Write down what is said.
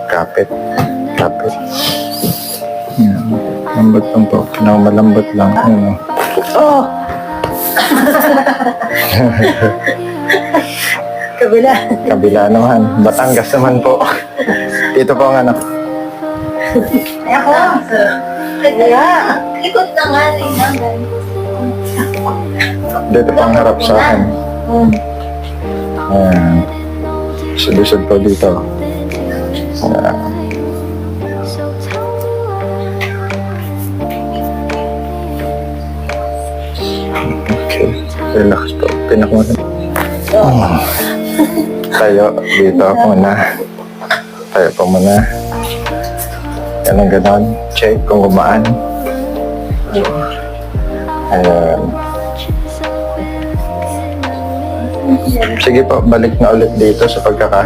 Kapit. Kapit. Yan. Lambot lang po. Malambot lang. Ano. Oh! Kabila. Kabila naman. Batangas naman po. Dito po ang ano. Ay, ako. Kaya. Likod na nga rin. Dito po ang harap sa akin. Ayan. Sulisod po dito. Ayan. Okay. Relax po. Pinak mo. Tayo. Dito muna. Tayo po muna. Yan ang ganon. Check kung gumaan. Ayan. Sige po, balik na ulit dito sa pagkaka...